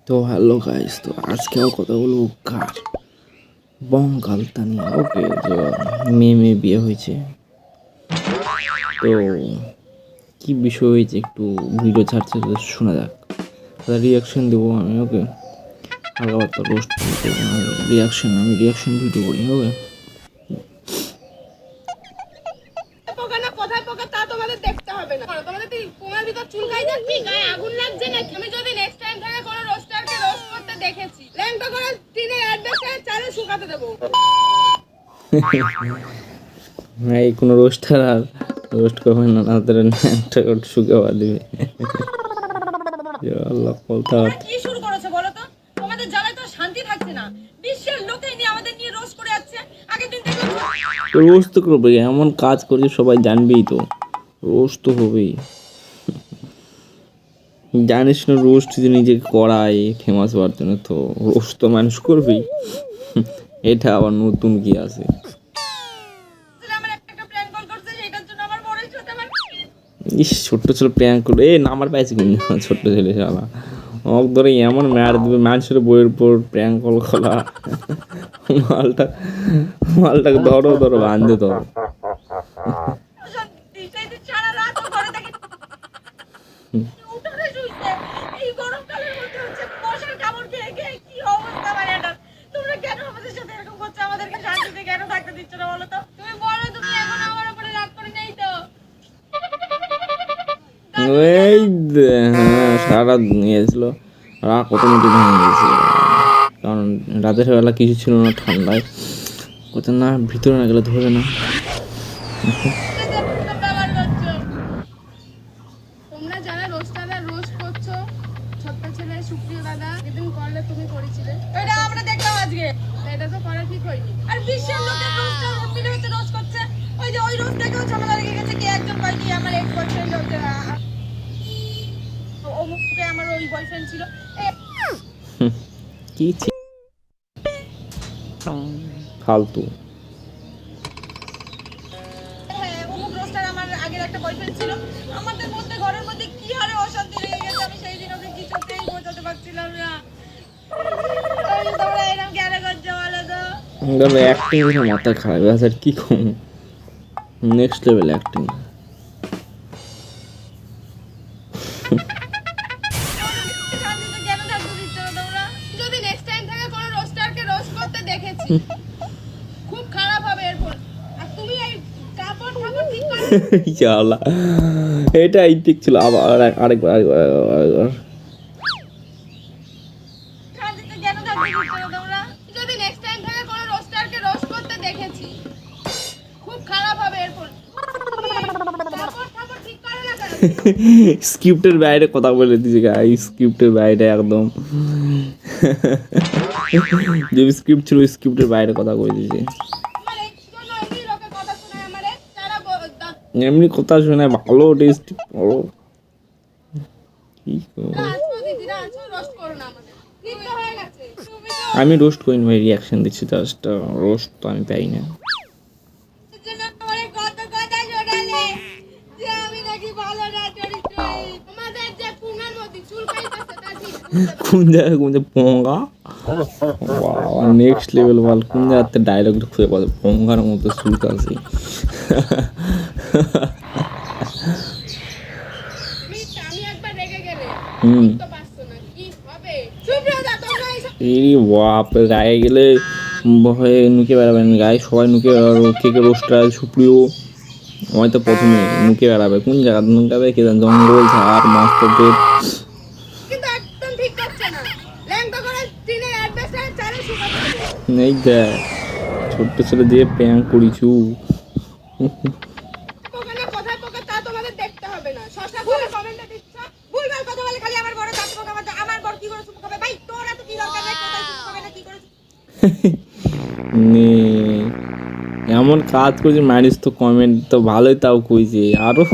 তো hello guys, তো আজকেও কথা বলবো কার বঙ্গালতা নিয়ে। ওকে, তো মেয়ে বিয়ে হয়েছে, তো কি বিষয় হয়েছে একটু ভিডিও ছাড়ছে, তো শোনা যাক, তার রিয়াকশন দেবো আমি। ওকে, হালকা রোস্ট রিয়াকশন, আমি রিয়াকশন ভিডিও করি। ওকে, কোথায় পোকা তা তোমাদের দেখতে হবে না। তোমাদের কি কোমরের ভিতর চুলকাই যাচ্ছে, গায়ে আগুন লাগছে নাকি? আমি যদি নেক্সট টাইম থেকে কোনো রোস্টারকে রোস্ট করতে দেখেছি, ল্যাংটা করে টিনে অ্যাড্রেসে চালে শুকাতে দেবো। এই কোনো রোস্টার আর রোস্ট করবেন না, তাদের একটা শুকাওয়া দিবে। আল্লাহ বলতে কি শুরু করেছে বলো তো? তোমাদের জ্বালায় তো শান্তি থাকছে না। বিশ্বের লোকেই নিয়ে আমাদের নিয়ে রোস্ট করে যাচ্ছে। আগের দিন দেখলাম রোস্ট তো করবে, এমন কাজ করছে সবাই জানবেই, তো রোস্ট তো হবেই। জানিস না, রোস্ট যদি নিজেকে করায় ফেমাস হওয়ার জন্য, তো রোস্ট তো মানুষ করবেই। এটা আবার নতুন কি আছে? আমার একটা প্ল্যান কল করছে, সেটার জন্য আমার বড় হতে পারে। ইস, ছোট্ট ছোট প্র্যাঙ্ক করে নাম্বার পাইছে কিন্তু ছোট্ট ছেলে শালা অক ধরে এমন ম্যার দিবে, মানুষের বইয়ের উপর প্র্যাঙ্ক কল করা। মালটা মালটাকে ধরো বান্ধে ধরো। সারা রাত ঘরে থাকি, উঠোনে শুইছে। এই গরমকালের মধ্যে হচ্ছে মশার কামড় খেয়ে খেয়ে কি অবস্থা মানে এটা। তোমরা কেন আমাদের সাথে এরকম করছো? আমাদেরকে শান্তিতে কেন থাকতে দিচ্ছ না বলো তো? তুমি বলো, তুমি এখন আমার উপরে রাগ করে নেই তো? এই হ্যাঁ, সারা রাত নিয়েছিল, রাত কত মিনিট ভেঙে গেছে, কারণ রাতের বেলা কিছু ছিল না, ঠান্ডায় কত না, ভিতরে না গেলে ধরে না। তোমরা যারা রোস্টাররা রোস্ট করছো, ছোট্ট ছেলে সুপ্রিয় দাদা যেদিন করলে তুমি করেছিলে, এটা আমরা দেখলাম আজকে। এটা তো করা ঠিক হয়নি। আর বিশ্বের লোকের রোস্টার মিলে হচ্ছে রোস্ট করছে। ওই যে ওই রোস্টটাকেও ঝামেলা লেগে গেছে, কে একজন কয় কি আমার এক্স বয়ফ্রেন্ড হচ্ছে না, অমুকে আমার ওই বয়ফ্রেন্ড ছিল। কি ফালতু। হ্যাঁ, অমুক রোস্টার আমার আগের একটা বয়ফ্রেন্ড ছিল। আমাদের মধ্যে ঘরের মধ্যে কি হারে অশান্তি লেগে গেছে, আমি সেই দিন ওকে কিছুতেই বোঝাতে পারছিলাম না। তোমরা এরকম কেন করছো বলো তো? অ্যাক্টিং মাথা খারাপ আছে, কি কম নেক্সট লেভেল অ্যাক্টিং। শান্তিতে কেন থাকতে দিচ্ছ না তোমরা? যদি নেক্সট টাইম থেকে কোনো রোস্টারকে রোস্ট করতে দেখেছি, খুব খারাপ হবে এরপর। আর তুমি এই কাপড় ঠাকুর ঠিক করে ইনশাআল্লাহ, এটা ঠিক ছিল। আবার আরেকবার শান্তিতে কেন থাকতে দিচ্ছ না তোমরা? যদি নেক্সট টাইম থেকে কোনো রোস্টারকে রোস্ট করতে দেখেছি, খুব খারাপ হবে এরপর। কাপড় ঠাকুর ঠিক করে না কেন? স্ক্রিপ্টের বাইরে কথা বলে দিয়েছে গাই, স্ক্রিপ্টের বাইরে একদম। যে স্ক্রিপ্ট ছিল স্ক্রিপ্টের বাইরে কথা কই দিয়েছে। আমার এই জন্য এমনি লোকে কথা শোনায় আমারে, তারা এমনি কথা শুনে ভালো টেস্ট ভালো। কি করবো? আছো দিদিরা, আছো, রোস্ট করো না আমাদের। ঠিক তো হয়ে গেছে। তুমি তো আমি রোস্ট করিনি ভাই, রিয়াকশন দিচ্ছি জাস্ট। রোস্ট তো আমি পাই না। জন্য আমারে কত কথা শোনালে যে আমি নাকি ভালো না চরিত্রহীন। আমাদের যে পুঙ্গার মধ্যে চুল পাইতেছে তা ঠিক কোন জায়গায় পঙ্গা, নেক্সট লেভেল বল, কোন জায়গাতে ডায়লগটা খুঁজে পাবে পঙ্গার মতো সুট আছে। আমি একবার রেগে গেলে হুম, তো পারছো না, কি হবে? সুপ্রিয়তা, তোমরা এই এই বাপ, গায়ে গেলে ভয়ে নুকে বেড়াবেন, গায়ে সবাই নুকে বেড়াবে। কে কে রোস্টার সুপ্রিয়, হয়তো প্রথমে নুকে বেড়াবে। কোন জায়গা নুকাবে কে জানে, জঙ্গল ঝাড় মস্ত পেট। কিন্তু একদম ঠিক করছে না। ল্যাংটা করে টিনে অ্যাড্রেসে চালে শুকাতে দেবো। এই দেখ, ছোট্ট ছেলে দিয়ে প্যাং করিছু। ওখানে কোথায় পোকা তা তোমাদের দেখতে হবে না। শশা করে কমেন্টে দিচ্ছ, ভুলভাল কথা বলে খালি আমার বড় দাঁত পোকা মারছে। আমার বড় কি করে চুপ করবে? ভাই তোর এত কি দরকার রে? কোথায় চুপ করবে না কি করে? নে, এমন কাজ করছে মানুষ, তো কমেন্ট তো ভালোই তাও কইছে, আরো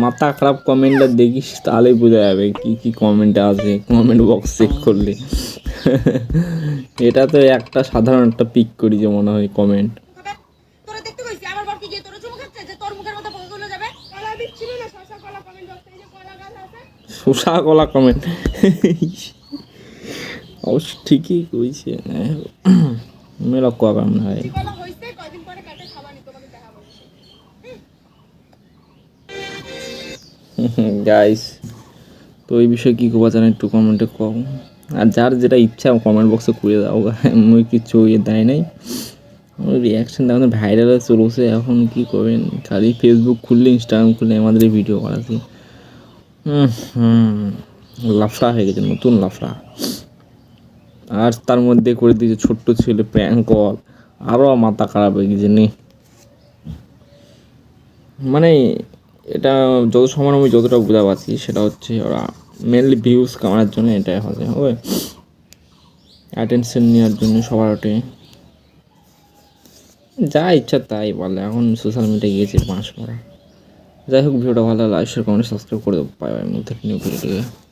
মাথা খারাপ কমেন্টটা দেখিস তাহলেই বোঝা যাবে কি কি কমেন্ট আছে, কমেন্ট বক্স চেক করলে। এটা তো একটা সাধারণ একটা পিক করি যে মনে হয় কমেন্ট। তোরা দেখতে কইছি আমার বড় কি যে তোর চুপ খাচ্ছে যে তোর মুখের মধ্যে পোকা গুলো যাবে? কলা দিচ্ছিল না, শশা কলা কমেন্ট বক্সে এই যে কলা গাছ আছে। শোষা কলা কমেন্ট। অবশ্য ঠিকই কইছে মেলা কবে মনে হয় বলা হইছে কয়দিন পরে কাটে খাবানি তোমাকে দেখাবো গাইস তো এই বিষয়ে কী করবা জানেন একটু কমেন্টে কম আর যার যেটা ইচ্ছা কমেন্ট বক্সে করে দাও মুই কিছু ইয়ে দেয় নাই রিয়াকশান আমাদের ভাইরাল চলছে এখন কি করবেন খালি ফেসবুক খুললে ইনস্টাগ্রাম খুললে আমাদের এই ভিডিও করাছি লাফড়া হয়ে গেছে নতুন লাফড়া আর তার মধ্যে করে দিয়েছে ছোট্ট ছেলে প্র্যাঙ্ক কল আরও মাথা খারাপ হয়ে গেছে নে মানে এটা যত সময় আমি যতটা বোঝা পাচ্ছি সেটা হচ্ছে ওরা মেনলি ভিউজ কামানোর জন্য এটাই হবে অ্যাটেনশন নেওয়ার জন্য সবার ওটে যা ইচ্ছা তাই বলে এখন সোশ্যাল মিডিয়ায় গিয়েছে বাঁশ মারা যাই হোক ভিডিওটা ভালো লাইক শেয়ার কমেন্ট সাবস্ক্রাইব করে দেবো পাই মধ্যে নিউ ভিডিও